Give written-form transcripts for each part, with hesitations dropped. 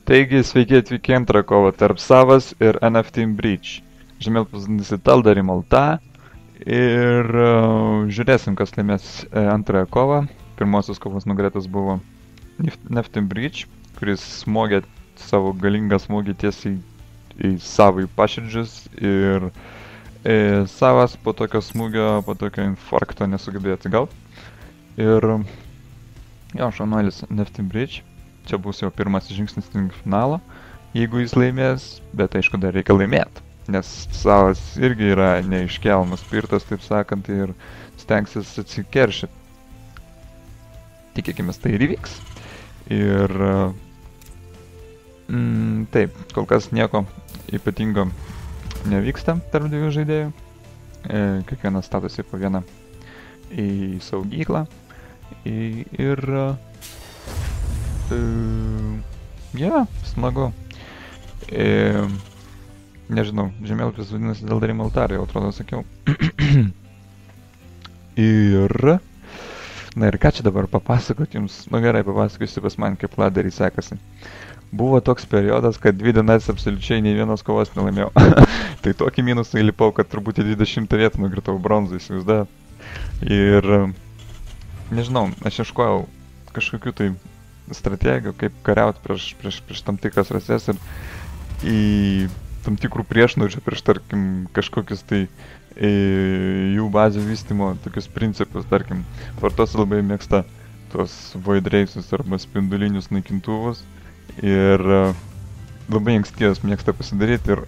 Taigi, sveiki atvykę į antrą kovą tarp Savas ir NF Team Breach. Žemėlapis vadinasi Taldari Malta ir žiūrėsim, kas laimės antrąją kovą. Pirmosios kovos nugalėtas buvo NF Team Breach, kuris smogė savo galingą smūgį tiesiai į savai paširdžius ir Savas po tokio smūgio, po tokio infarkto nesugebėjo atsigauti. Ir jo, šaunuolis NF Team Breach. Čia bus jau pirmasis žingsnis link finalo, jeigu jis laimės, bet aišku dar reikia laimėti, nes Savas irgi yra neiškelmas spirtas, taip sakant, ir stengsis atsikeršyti. Tikėkimės, tai ir įvyks. Ir taip, kol kas nieko ypatingo nevyksta tarp dviejų žaidėjų. Kiekvienas statosi po vieną į saugyklą ir smagu. Nežinau, žemėlapis vadinasi Taldari Malta, jau atrodo sakiau. Na ir ką čia dabar papasakot jums? Nu gerai, papasakosiu pas man, kaip Ladariai sekasi. Buvo toks periodas, kad 2 dienas absoliučiai nei vienos kovos nelaimėjau. Tai tokį minusą įlipau, kad turbūt į 20 vietą nugritau bronzą, įsivaizduoju. Ir nežinau, aš ieškojau kažkokių tai strategijų, kaip kariauti prieš tam tikras rases ir į tam tikrų priešnuodžių prieš, tarkim, kažkokius tai jų bazių vystymo tokius principus, tarkim, Fortos labai mėgsta tos Void Race'us arba spindulinius naikintuvus ir labai ankstyvas mėgsta pasidaryti ir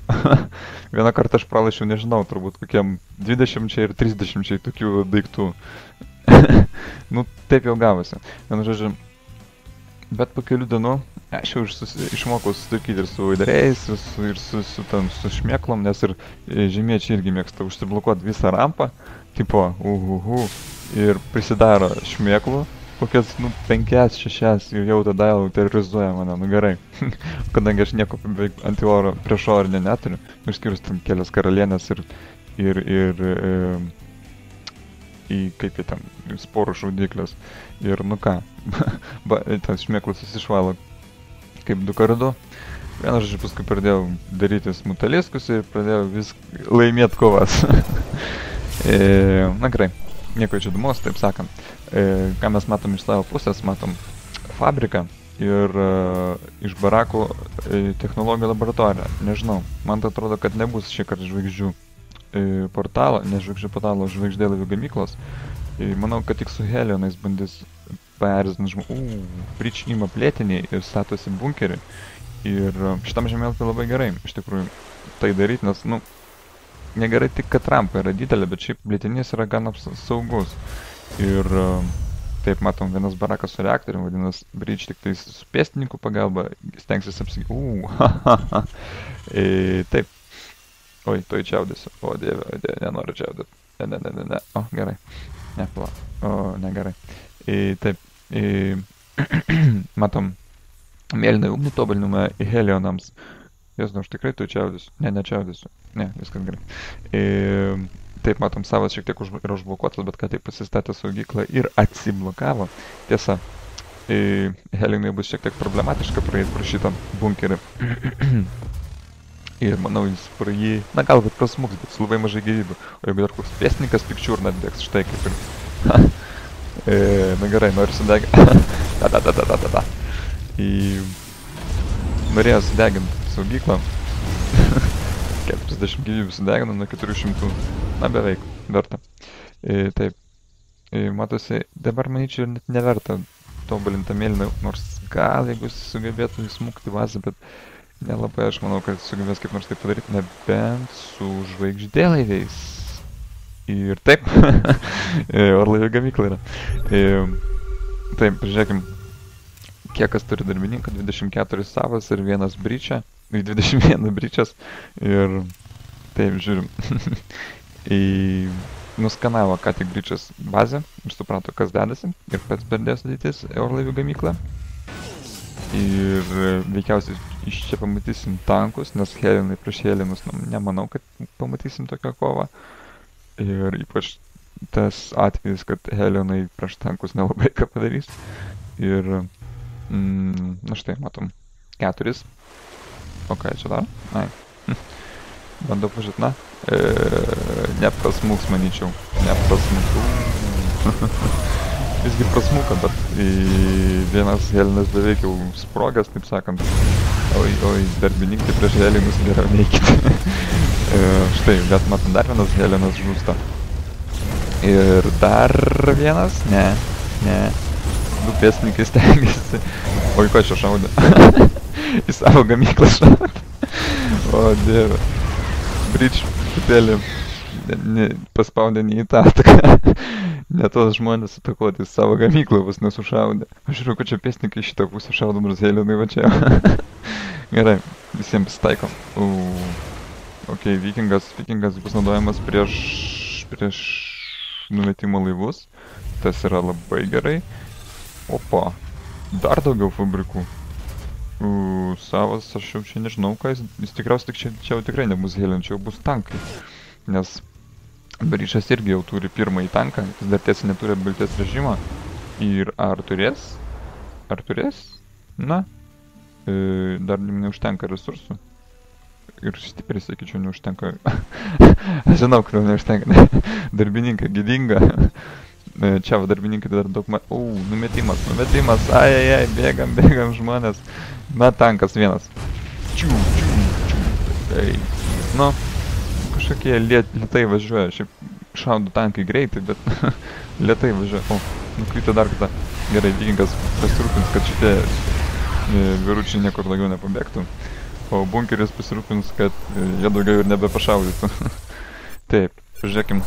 vieną kartą aš pralašiau, nežinau, turbūt kokiam 20 ir 30 tokių daiktų. Nu, taip jau gavosi. Vienu žodžiu, bet po kelių dienų aš jau išmokau susitvarkyti ir su vaidariais, ir su šmėklom, nes ir žemiečiai irgi mėgsta užsiblokuoti visą rampą, tipo, ir prisidaro šmėklų, kokias, 5-6 ir jau tada jau terrorizuoja mane, nu gerai. Kadangi aš nieko antioro prieš orinę neturiu, išskyrus ten kelias karalienės ir kaip jie ten, sporų šaudyklės. Ir nu ką, tas šmėklas susišvalo kaip 2x2. Vieną žodžiu paskui pradėjau daryti smutaliskus ir pradėjau vis laimėti kovas. Na gerai, nieko čia įdomus, taip sakant. Ką mes matom iš savo pusės, matom fabriką ir iš barakų technologijų laboratoriją. Nežinau, man tai atrodo, kad nebus šį kartą žvaigždžių portalo, ne žvaigždžių portalo, žvaigždėlavių gamyklos. Manau, kad tik su Helionais bandys paerzinti žmogų. Breach ima plėtinį ir statosi bunkerį. Ir šitam žemėlapį labai gerai, iš tikrųjų, tai daryti, nes, negerai tik, kad rampa yra didelė, bet šiaip plėtinys yra gan saugus. Ir taip, matom, vienas barakas su reaktorium, vadinasi, Breach tik tai su pėstininkų pagalba stengsis apsiginti. Taip. Oi, toj čiaudėsiu. O, dieve, nenoriu čiaudėti. Ne. O, gerai. Ne, pala. O, negerai. Taip. Matom mėlyną ugnį tobulinimą Helionams. Jasnu, aš tikrai toj čiaudėsiu. Nečiaudėsiu. Ne, viskas gerai. Taip, matom, Savas šiek tiek yra užblokuotas, bet ką taip pasistatė saugyklą ir atsiblokavo. Tiesa, Helionai bus šiek tiek problematiška praeiti pro šitą bunkerį. Ir manau, jis pro jį, galbūt prasmuks, bet su labai mažai gyvybių. O jeigu dar koks pėstininkas pikčiur net bėgs, štai kaip ir. Na gerai, noriu sudeginti. Norėjau sudeginti saugyklą. 40 gyvybių sudegino nuo 400. Na beveik, verta. Taip. Matosi, dabar manyčiau net neverta tobulinti mėlyną, nors gal jeigu sugebėtų įsmukti vazą, bet nelabai aš manau, kad sugebės kaip nors tai padaryti, nebent su žvaigždėlaiviais. Ir taip, orlaivių gamykla yra. Taip, pažiūrėkim, kiek kas turi darbininką, 24 Savas ir 1 Breach'as, 21 Breach'as. Ir taip, žiūrim. Nuskanavo ką tik Breach'as bazę ir suprato, kas dedasi. Ir pats pradėjo statytis orlaivių gamyklą. Ir veikiausiai iš čia pamatysim tankus, nes Helionai prieš Helionus nemanau, kad pamatysim tokią kovą. Ir ypač tas atvejis, kad Helionai prieš tankus nelabai ką padarys. Ir, na štai, matom, 4. O ką čia dar? Ai. Bandau pažiūrėti, na. Neprasmuks, manyčiau. Neprasmuks. Visgi prasmuka, bet vienas Helenas beveik jau sprogas, taip sakant. Oi, darbininkai prieš Helenus geriau neikite. Štai, bet matom, dar vienas Helenas žūsta. Ir dar vienas? Ne. Du pėstininkai stengiasi. Oi, ko čia šaudė? Į savo gamyklą šaudė. O, dieve. Bridge, truputėlį paspaudė ne į tą ataką. Ne tos žmonės atakuoti, savo gamyklą vos nesušaudė. Aš žiūrėjau, kad čia pėstininkai šitą pusę šaudo, nors Helenai va čia. Gerai, visiems taikom. Ok, vikingas bus naudojamas prieš numetimo laivus. Tas yra labai gerai. Opa, dar daugiau fabrikų. Savas, aš jau čia nežinau, ką jis tikriausiai čia jau tikrai nebus Helen, čia jau bus tankai. Nes Bryčas irgi jau turi pirmąjį tanką, jis dar tiesiai neturi abilities režimo. Ir ar turės? Na, dar neužtenka resursų. Ir stipriai, sakyčiau, neužtenka. Aš žinau, kur neužtenka. Darbininkai gėdinga. Čia va darbininkai dar daug numetimas. Ai, bėgam žmonės. Na, tankas vienas. Čiū. Nu, kažkokie lėtai važiuoja. Šiaip šaudo tankai greitai, bet lėtai važiuoja. O, nukrito dar kartą. Gerai, vikingas pasirūpins, kad šitie vyručiai niekur daugiau nepabėgtų. O bunkeris pasirūpins, kad jie daugiau ir nebepašaudytų. Taip, pažiūrėkim.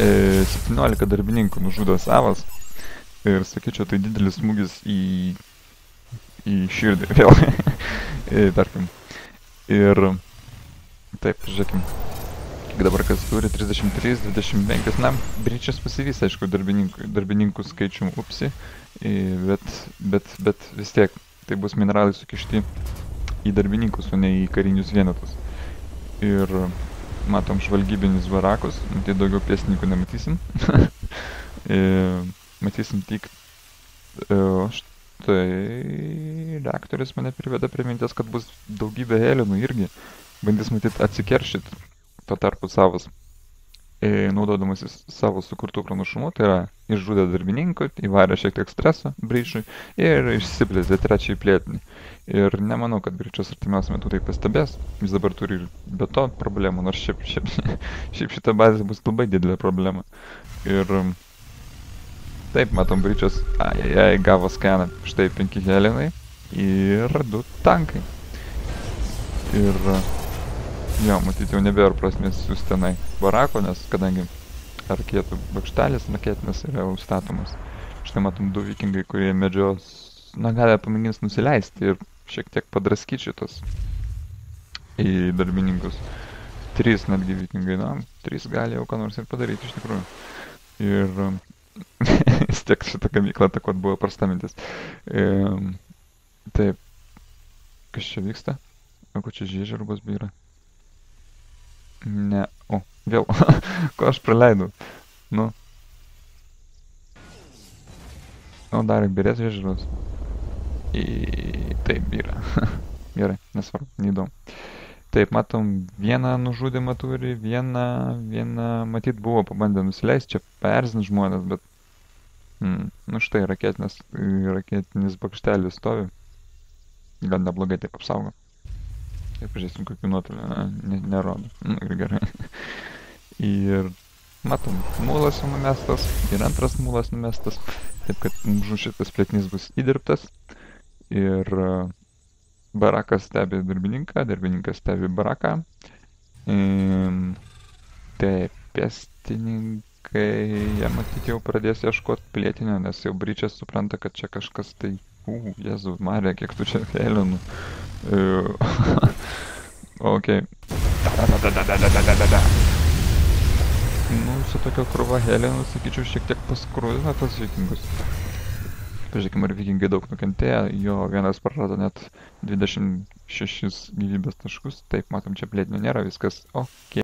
17 darbininkų nužudo savas. Ir sakyčiau, tai didelis smūgis į širdį vėl. Tarkim. Ir taip, žiūrėkim. Kiek dabar kas turi? 33, 25. Na, Bryčas pasivys, aišku, darbininkų skaičium upsi. Bet vis tiek, tai bus mineralai sukišti į darbininkus, o ne į karinius vienetus. Ir matom žvalgybinis barakus, tai daugiau pėstininkų nematysim. Matysim tik... Štai... Reaktorius mane priveda prie minties, kad bus daugybė Helenų irgi. Bandys matyti atsikeršyti tuo tarpu savas. Naudodamasis savo sukurtų pranašumų, tai yra išžudė darbininkų, įvarė šiek tiek streso Bryčui ir išsiplėtė trečiai plėtinį. Ir nemanau, kad Bryčas artimiausiu metu tai pastebės. Jis dabar turi ir be to problemą, nors šiaip šita bazė bus labai didelė problema. Ir taip, matom, Bryčas gavo skaną. Štai 5 Helenai ir 2 tankai. Ir jo, matyti jau nebėra prasmės siųsti tenai barako, nes kadangi raketų bakštelis raketinis yra užstatomas. Štai matom 2 vikingai, kurie medžios, na, gali pamėgins nusileisti ir šiek tiek padraskyti šitos į darbininkus. 3 netgi vikingai, na, 3 gali jau ką nors ir padaryti iš tikrųjų. Ir vis tiek šitą gamyklą atakuot buvo prasta mintis. Taip, kas čia vyksta? O ko čia žiežirbos byra? Ne, o, vėl, ko aš praleidau? Nu. O, dar birės žiežirbos. Taip, byra. Gerai, nesvarbu, neįdomu. Taip, matom, vieną nužudimą turi, vieną, matyt, buvo pabandę nusileisti, čia perzins žmonės, bet... Nu štai, raketinis bakštelis stovi. Gal neblogai taip apsaugo. Taip, pažiūrėsim, kokių nuotolių nerodo. Gerai. Ir matom, mūlas jau numestas ir antras mūlas numestas. Taip, kad šitas plėtinys bus įdirbtas. Ir barakas stebi darbininką, darbininkas stebi baraką. Taip, pėstininkai, jie matyti jau pradės ieškoti plėtinio, nes jau Bryčas supranta, kad čia kažkas tai... Jėzau, Marija, kiek tu čia Helenų. Ok. Nu, su tokia krūva Helenų, sakyčiau, šiek tiek paskrūdina tas vikingus. Pažiūrėkime, ar vikingai daug nukentėjo. Jo, vienas prarado net 26 gyvybės taškus. Taip, matom, čia plėtinio nėra, viskas ok.